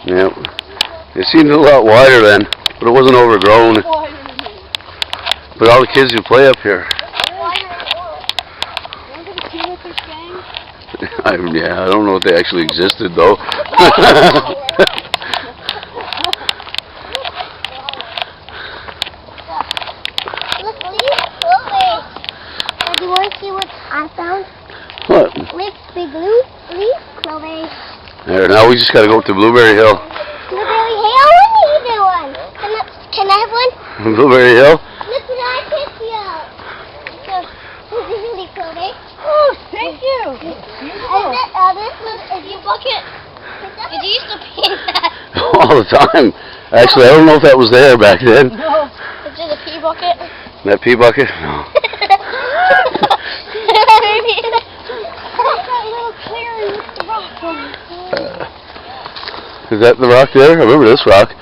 Yep. It seemed a lot wider then, but it wasn't overgrown. But all the kids who play up here. Yeah, I don't know if they actually existed though. Look, leaf clover. Do you want to see what I found? What? Big leaf clover. There, now we just gotta go up to Blueberry Hill. Blueberry Hill? What do you do one? Can I have one? Blueberry Hill? Look what I picked you up. So, this is leaf clover. Oh, thank you. This is your bucket. Did you used to paint that? All the time. Actually, I don't know if that was there back then. No. Is it a pee bucket? That pee bucket? No. Is that the rock there? I remember this rock.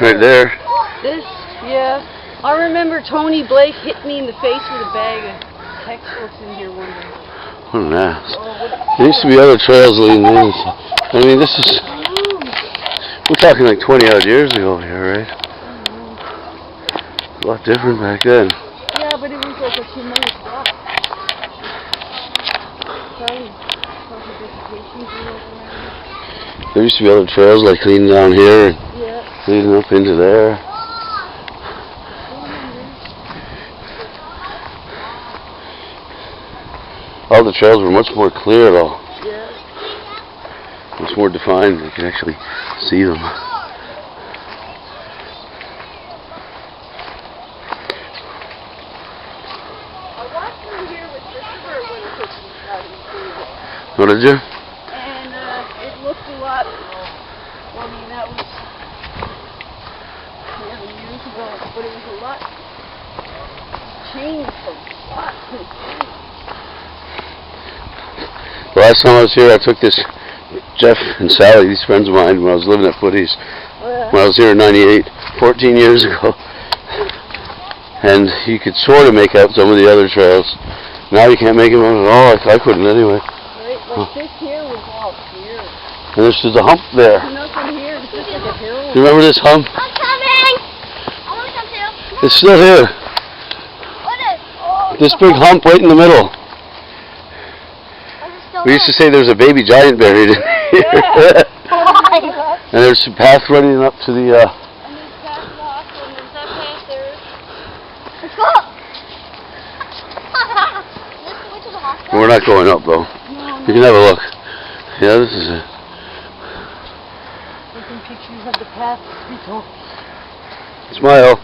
Right there. This, yeah. I remember Tony Blake hit me in the face with a bag of textbooks in here one day. What an ass. There used to be other trails leading in. I mean, this is... We're talking like 20 odd years ago here, right? A lot different back then. Yeah, but it was like a humongous rock. There used to be other trails like leading down here and leading up into there. All the trails were much more clear though. Much more defined. You could actually see them. What did you? And it looked a lot, well, I mean, that was 11 years ago, but it was a lot changed, a lot changed. The last time I was here, I took this, Jeff and Sally, these friends of mine, when I was living at Footies, when I was here in '98, 14 years ago. And you could sort of make out some of the other trails. Now you can't make them out at all. I couldn't anyway. Like this here was all clear. And there's a hump there. Nothing here, it's just like a hill. Do you remember this hump? I'm coming! I want to come too. It's still here. What is? Oh, This big hump right in the middle. We used to say there's a baby giant buried in here. And there's a path running up to the... Let's go! We're not going up though. You can have a look. Yeah, this is it. Taking pictures of the path. Smile.